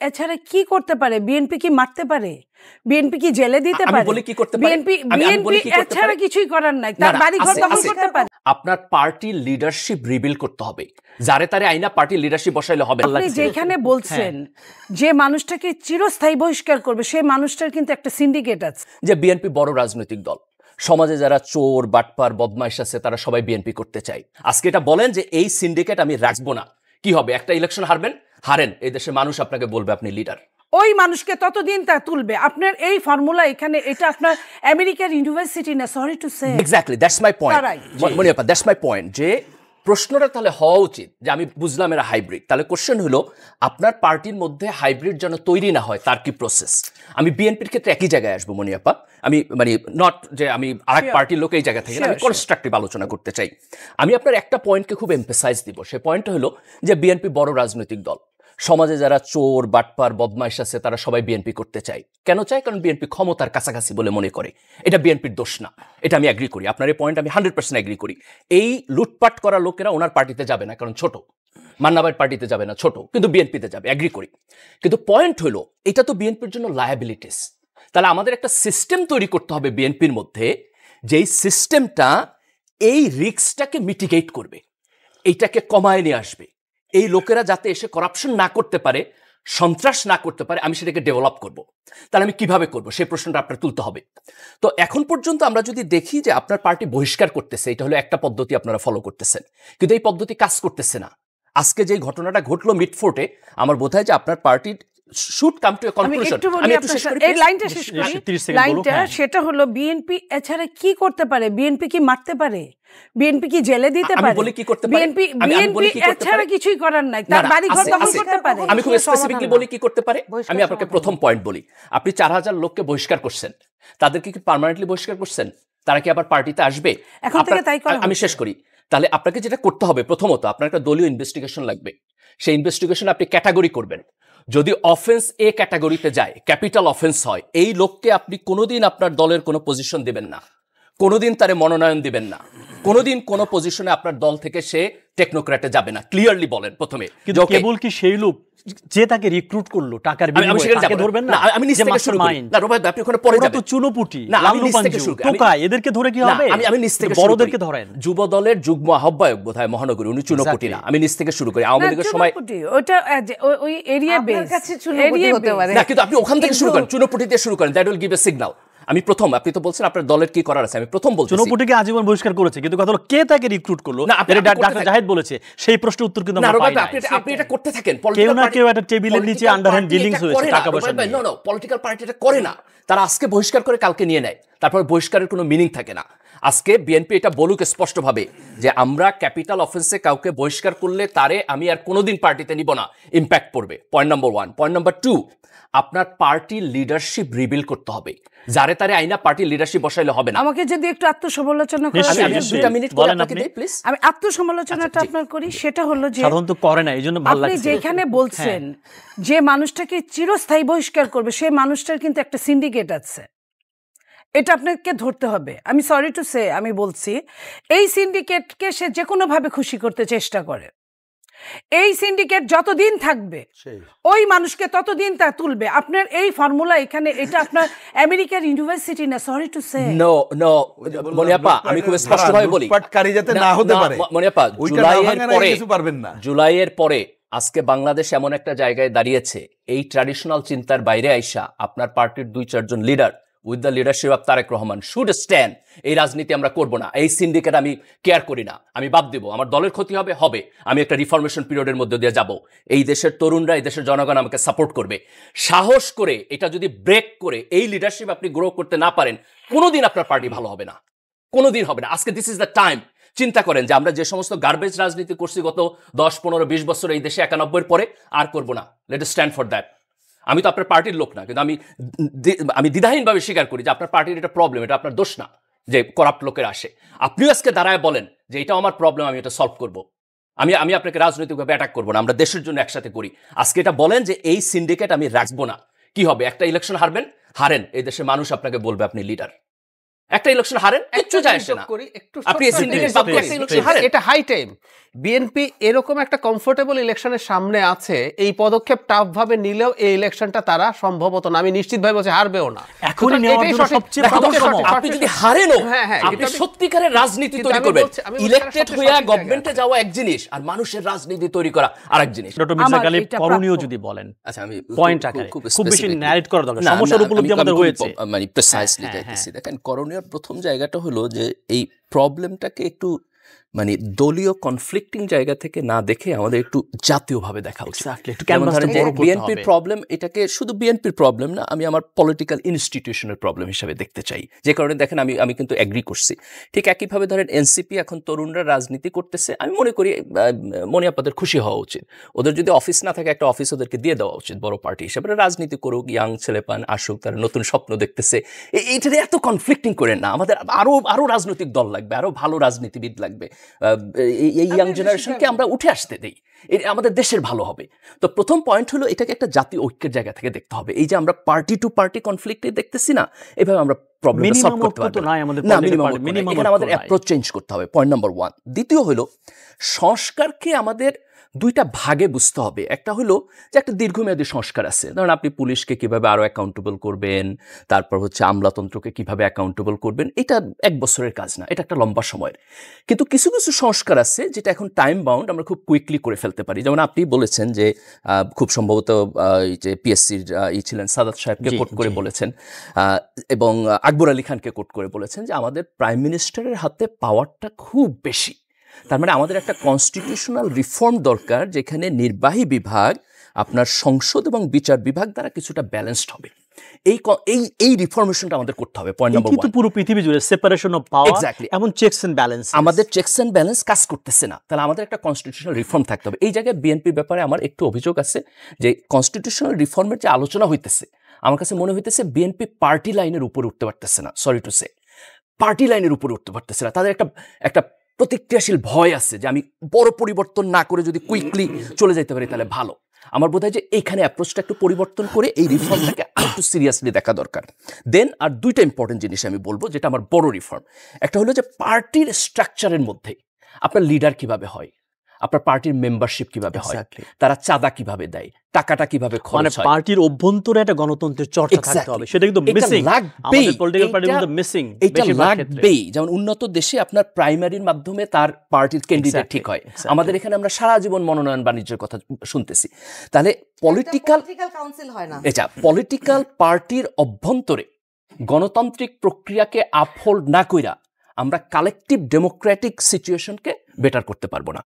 এছাড়া কি করতে পারে? বিএনপি কি মারতে পারে? বিএনপি কি জেলে দিতে পারে? আমি বলি কি করতে পারে? বিএনপি এছাড়া কিছুই করার নাই। তার বাড়ি ঘর দখল করতে পারে। আপনার পার্টির লিডারশিপ রিবিল্ড করতে হবে। যারে তারে আইনা পার্টির লিডারশিপ বসাইলে হবে না। আপনি যেখানে বলছেন যে মানুষটাকে চিরস্থায়ী বহিষ্কার করবে, সেই মানুষটার কিন্তু একটা সিন্ডিকেট আছে। যে বিএনপি বড় রাজনৈতিক দল, সমাজে যারা চোর বাটপার বদমাইশ আছে তারা সবাই বিএনপি করতে চায়। আজকে এটা বলেন যে এই সিন্ডিকেট আমি রাখবো না, কি হবে? একটা ইলেকশন হারেন, এই দেশের মানুষ আপনাকে বলবে আপনি লিডার। ওই মানুষকে ততদিন তা তুলবে। আপনার এই ফর্মুলা এখানে, এটা আপনার আমেরিকার ইউনিভার্সিটি না, sorry to say. Exactly, that's my point মনিয়াপা, দ্যাটস মাই পয়েন্ট। যে প্রশ্নটা তাহলে হওয়া উচিত যে আমি বুঝলাম এরা হাইব্রিড, তাহলে কোশ্চেন হলো আপনার পার্টির মধ্যে হাইব্রিড যেন তৈরি না হয় তার কি প্রসেস? আমি বিএনপির ক্ষেত্রে একই জায়গায় আসবো মনিয়াপা, আমি মানে নট যে আমি আরেক পার্টির লোক এই জায়গা থেকে, আমি কনস্ট্রাকটিভ আলোচনা করতে চাই। আমি আপনার একটা পয়েন্টকে খুব এমফেসাইজ দিব, সে পয়েন্টটা হলো যে বিএনপি বড় রাজনৈতিক দল, সমাজে যারা চোর বাটপার বদমাইশ আছে তারা সবাই বিএনপি করতে চায়। কেন চায়? কারণ বিএনপি ক্ষমতার কাছাকাছি বলে মনে করে। এটা বিএনপির দোষ না, এটা আমি এগ্রি করি। আপনার এই পয়েন্ট আমি 100% এগ্রি করি। এই লুটপাট করা লোকেরা ওনার পার্টিতে যাবে না, কারণ ছোট। মান্নাবাইয়ের পার্টিতে যাবে না, ছোট, কিন্তু বিএনপিতে যাবে, এগ্রি করি। কিন্তু পয়েন্ট হলো এটা তো বিএনপির জন্য লায়াবিলিটিস। তাহলে আমাদের একটা সিস্টেম তৈরি করতে হবে বিএনপির মধ্যে, যেই সিস্টেমটা এই রিস্কটাকে মিটিগেট করবে, এইটাকে কমায় নিয়ে আসবে। এই লোকেরা যাতে এসে করাপশন না করতে পারে, সন্ত্রাস না করতে পারে, আমি সেটাকে ডেভেলপ করব। তাহলে আমি কিভাবে করব সেই প্রশ্নটা আপনার তুলতে হবে। তো এখন পর্যন্ত আমরা যদি দেখি যে আপনার পার্টি বহিষ্কার করতেছে, এটা হলো একটা পদ্ধতি আপনারা ফলো করতেছেন, কিন্তু এই পদ্ধতি কাজ করতেছে না। আজকে যে ঘটনাটা ঘটলো মিডফোর্টে, আমার বোধ হয় যে আপনার পার্টির should come to a conclusion. আমি একটু এই লাইনটা শেষ করি। লাইনটা সেটা হলো বিএনপি এছাড়া কি করতে পারে? বিএনপি কি মারতে পারে? বিএনপি কি জেলে দিতে পারে? আমি বলি কি করতে পারে? বিএনপি এছাড়া কিছুই করার নাই। তার বাড়ি ঘর দখল করতে পারে। আমি খুব স্পেসিফিকলি বলি কি করতে পারে। আমি আপনাকে প্রথম পয়েন্ট বলি, আপনি 4000 লোককে বহিষ্কার করছেন, তাদেরকে কি পার্মানেন্টলি বহিষ্কার করছেন? তারা কি আবার পার্টিতে আসবে? এখন থেকে তাই করা। আমি শেষ করি। তাহলে আপনাকে যেটা করতে হবে, প্রথমত আপনার একটা দলীয় ইনভেস্টিগেশন লাগবে। সেই ইনভেস্টিগেশন আপনি ক্যাটাগরি করবেন। যদি অফেন্স এ ক্যাটাগরিতে যায়, ক্যাপিটাল অফেন্স হয়, এই লোককে আপনি কোনোদিন আপনার দলের কোনো পজিশন দিবেন না, কোনোদিন তারে মনোনয়ন দিবেন না, কোনোদিন কোনো পজিশনে আপনার দল থেকে সে টেকনোক্র্যাটে যাবে না। ক্লিয়ারলি বলেন প্রথমে। কিন্তু কেবল কি সেই লোক যে তাকে রিক্রুট করলো টাকার বিনিময়ে তাকে ধরবেন না? আমি নিচ থেকে শুরু করি। না রোবাদ, আপনি ওখানে পরে যাবেন। তো চুনোপুটি, লালু পাঞ্জু, টোকা, এদেরকে ধরে কি হবে? আমি নিচ থেকে বড়দেরকে ধরেন। যুব দলের যুগ্ম আহ্বায়ক বোধহয় মহানগরী, উনি চুনোপুটি না। আমি নিচ থেকে শুরু করি। আওয়ামী লীগের সময় ওটা ওই এরিয়া বেস হতে পারে না, কিন্তু আপনি ওখান থেকে শুরু করেন, চুনোপুটি দিয়ে শুরু করেন, that will give a signal. আমি প্রথম, আপনি তো বলছেন আপনার দলের কি করার আছে, আমি প্রথম বলছি চুনোপুটিকে আজীবন বহিষ্কার করেছে, কিন্তু কথা হলো কে তাকে রিক্রুট করলো? ডাক্তার জাহিদ বলেছে, সেই প্রশ্নের উত্তর কিন্তু আমরা পাই না। আপনি এটা করতে থাকেন। কেউ না কেউ একটা টেবিলের নিচে আন্ডারহ্যান্ড ডিলিংস হয়েছে টাকা পয়সা নিয়ে। নো, পলিটিক্যাল পার্টি এটা করে না। তারা আজকে বহিষ্কার করে কালকে নিয়ে নেয়, তারপর বহিষ্কারের কোনো মিনিং থাকে না। আজকে বিএনপি এটা বলুক স্পষ্টভাবে যে আমরা ক্যাপিটাল অফেন্সে কাউকে বহিষ্কার করলে তারে আমি আর কোনোদিন পার্টিতে নিব না, ইম্প্যাক্ট পড়বে। Point number 1। পয়েন্ট নাম্বার 2, আপনার পার্টির লিডারশিপ রিবিল্ড করতে হবে। যারে তারে আইনা পার্টির লিডারশিপ বসাইলে হবে না। আমাকে যদি একটু আত্মসমালোচনা করেন, আমি 2 মিনিট করে আপনাকে দেই প্লিজ। আমি আত্মসমালোচনাটা আপনার করি। সেটা হলো যে সাধারণত করে না, এইজন্য ভালো লাগছে। আপনি যেখানে বলছেন যে মানুষটাকে চিরস্থায়ী বহিষ্কার করবে, সেই মানুষটার কিন্তু একটা সিন্ডিকেট আছে, এটা আপনাকে ধরতে হবে। আমি সরি টু সে, আমি বলছি এই সিন্ডিকেটকে সে যে কোনো ভাবে খুশি করতে চেষ্টা করে। এই সিন্ডিকেট যতদিন থাকবে ওই মানুষকে ততদিন তা তুলবে। আপনার এই ফর্মুলা এখানে, এটা আপনার আমেরিকার ইউনিভার্সিটি না, সরি টু সে। নো মনিয়াপা, আমি খুব স্পষ্টভাবে বলি, লুটপাটকারী যাতে না হতে পারে। মনিয়াপা, জুলাইয়ের পরে আজকে বাংলাদেশ এমন একটা জায়গায় দাঁড়িয়েছে, এই ট্র্যাডিশনাল চিন্তার বাইরে আইসা আপনার পার্টির 2-4 জন leader with the leadership of Tarique Rahman should stand. এই রাজনীতি আমরা করব না, এই সিন্ডিকেট আমি কেয়ার করি না, আমি বাদ দেব। আমার দলের ক্ষতি হবে, আমি একটা রিফরমেশন পিরিয়ডের মধ্যে দিয়ে যাব। এই দেশের তরুণরা, এই দেশের জনগণ আমাকে সাপোর্ট করবে। সাহস করে এটা যদি ব্রেক করে এই লিডারশিপ আপনি গ্রো করতে না পারেন, কোনোদিন আপনার পার্টি ভালো হবে না, কোনোদিন হবে না। আজকে দিস ইজ দ্য টাইম। চিন্তা করেন যে আমরা যে সমস্ত গার্বেজ রাজনীতি করছি গত 10, 15, 20 বছর এই দেশে, 91-এর পরে আর করব না। Let us stand for that. আমি তো আপনার পার্টির লোক না, কিন্তু আমি দ্বিধাহীনভাবে স্বীকার করি যে আপনার পার্টির এটা প্রবলেম, এটা আপনার দোষ না যে করাপ্ট লোকের আসে। আপনিও আজকে দাঁড়ায় বলেন যে এটা আমার প্রবলেম, আমি এটা সলভ করব। আমি আপনাকে রাজনৈতিকভাবে অ্যাটাক করবো না, আমরা দেশের জন্য একসাথে করি। আজকে এটা বলেন যে এই সিন্ডিকেট আমি রাখবো না, কি হবে? একটা ইলেকশন হারেন, এই দেশের মানুষ আপনাকে বলবে আপনি লিডার। একটা ইলেকশন হারেন, কিচ্ছু যায় আসে না। আপনি সিন্ডিকেট বাদ দিয়ে একটা ইলেকশন হারেন, এটা হাই টাইম। বিএনপি এরকম একটা কমফোর্টেবল ইলেকশনের সামনে আছে, এই পদক্ষেপ টাফ ভাবে নিলেও এই ইলেকশনটা তারা সম্ভবত না, আমি নিশ্চিতভাবে বলছি হারবেও না। এখনই নেওয়ার জন্য সবচেয়ে ভালো সময়। আপনি যদি হারেনও, হ্যাঁ, আপনি সত্যিকারের রাজনীতি তৈরি করবেন। ইলেক্টেড হয়ে গভর্নমেন্টে যাওয়া এক জিনিস, আর মানুষের রাজনীতি তৈরি করা আরেক জিনিস। ডক্টর মির্জা গালিব, করণীয় যদি বলেন। আচ্ছা, আমি পয়েন্ট আকারে খুব বেশি ন্যারেট করার দরকার, সমস্যার উপলব্ধি আমাদের হয়েছে, মানে প্রিসাইসলি যাইতেছি। দেখেন, করণীয় প্রথম জায়গাটা হলো যে এই প্রবলেমটাকে একটু মানে দলীয় কনফ্লিক্টিং জায়গা থেকে না দেখে আমাদের একটু জাতীয়ভাবে দেখা উচিত। বিএনপির প্রবলেম, এটাকে শুধু বিএনপির প্রবলেম না, আমি আমার পলিটিক্যাল ইনস্টিটিউশনের প্রবলেম হিসেবে দেখতে চাই। যে কারণে দেখেন, আমি কিন্তু এগ্রি করছি। ঠিক একইভাবে ধরেন এনসিপি এখন তরুণরা রাজনীতি করতেছে, আমি মনে করি মনে আপনাদের খুশি হওয়া উচিত। ওদের যদি অফিস না থাকে, একটা অফিস ওদেরকে দিয়ে দেওয়া উচিত বড় পার্টি হিসেবে। রাজনীতি করুক, ইয়াং ছেলেপান আসুক, তারা নতুন স্বপ্ন দেখতেছে। এইটাতে এত কনফ্লিক্টিং করেন না। আমাদের আরো রাজনৈতিক দল লাগবে, আরো ভালো রাজনীতিবিদ লাগবে। এই ইয়াং জেনারেশনকে আমরা উঠে আসতে দেই, আমাদের দেশের ভালো হবে। তো প্রথম পয়েন্ট হলো, এটাকে একটা জাতীয় ঐক্যের জায়গা থেকে দেখতে হবে। এই যে আমরা পার্টি টু পার্টি কনফ্লিক্টে দেখতেছি না, এভাবে আমরা প্রবলেমটা সলভ করতে পারবো না। এখানে আমাদের অ্যাপ্রোচ চেঞ্জ করতে হবে, পয়েন্ট নাম্বার 1। দ্বিতীয় হলো, সংস্কারকে আমাদের দুইটা ভাগে বুঝতে হবে। একটা হলো যে একটা দীর্ঘমেয়াদী সংস্কার আছে, ধরুন আপনি পুলিশকে কিভাবে আরো অ্যাকাউন্টেবল করবেন, তারপর হচ্ছে আমলাতন্ত্রকে কিভাবে অ্যাকাউন্টেবল করবেন। এটা 1 বছরের কাজ না, এটা একটা লম্বা সময়ের। কিন্তু কিছু কিছু সংস্কার আছে যেটা এখন টাইম বাউন্ড, আমরা খুব কুইকলি করে ফেলতে পারি। যেমন আপনি বলেছেন যে খুব সম্ভবত যে পিএসসির ছিলেন সাদাত সাহেবকে কোট করে বলেছেন, এবং আকবর আলী খানকে কোট করে বলেছেন যে আমাদের প্রাইম মিনিস্টারের হাতে পাওয়ারটা খুব বেশি। তার মানে আমাদের একটা কনস্টিটিউশনাল রিফর্ম দরকার, যেখানে নির্বাহী বিভাগ আপনার সংসদ এবং বিচার বিভাগ দ্বারা কিছুটা ব্যালেন্সড হবে। এই রিফর্মেশনটা আমাদের করতে হবে। পয়েন্ট নাম্বার 1, কিন্তু পুরো পৃথিবী জুড়ে সেপারেশন অফ পাওয়ার, এমন চেকস এন্ড ব্যালেন্স, আমাদের চেকস এন্ড ব্যালেন্স কাজ করতেছে না। তাহলে আমাদের একটা কনস্টিটিউশনাল রিফর্ম থাকতে হবে। এই জায়গায় বিএনপির ব্যাপারে আমার একটু অভিযোগ আছে যে কনস্টিটিউশনাল রিফর্মের যে আলোচনা হইতেছে, আমার কাছে মনে হইতেছে বিএনপি পার্টি লাইনের উপরে উঠতে পারতেছে না। সরি টু সে, পার্টি লাইনের উপরে উঠতে পারতেছে না। তাদের একটা প্রতিক্রিয়াশীল ভয় আছে যে আমি বড় পরিবর্তন না করে যদি কুইকলি চলে যেতে পারি তাহলে ভালো। আমার বোধ হয় যে এইখানে অ্যাপ্রোচটা একটু পরিবর্তন করে এই রিফর্মটাকে একটু সিরিয়াসলি দেখা দরকার। দেন আর দুইটা ইম্পর্টেন্ট জিনিস আমি বলবো, যেটা আমার বড় রিফর্ম। একটা হলো যে পার্টির স্ট্রাকচারের মধ্যে আপনার লিডার কিভাবে হয়, আপনার পার্টির মেম্বারশিপ কিভাবে হয়, তারা চাঁদা কিভাবে দেয়, টাকাটা কিভাবে খরচ হয়, পার্টির অভ্যন্তরে একটা গণতন্ত্রের চর্চা থাকতে হবে। সেটা কিন্তু মিসিং, আমাদের পলিটিক্যাল পার্টির মধ্যে মিসিং। এটা লাগবেই। যেমন উন্নত দেশে আপনার প্রাইমারির মাধ্যমে তার পার্টির ক্যান্ডিডেট ঠিক হয়। আমাদের এখানে আমরা সারা জীবন মনোনয়ন বাণিজ্যের কথা শুনতেছি। তাহলে পলিটিক্যাল কাউন্সিল হয় না। এটা পলিটিক্যাল পার্টির অভ্যন্তরে গণতান্ত্রিক প্রক্রিয়াকে আপহোল্ড না কইরা আমরা কালেকটিভ ডেমোক্রেটিক সিচুয়েশনকে বেটার করতে পারবো না।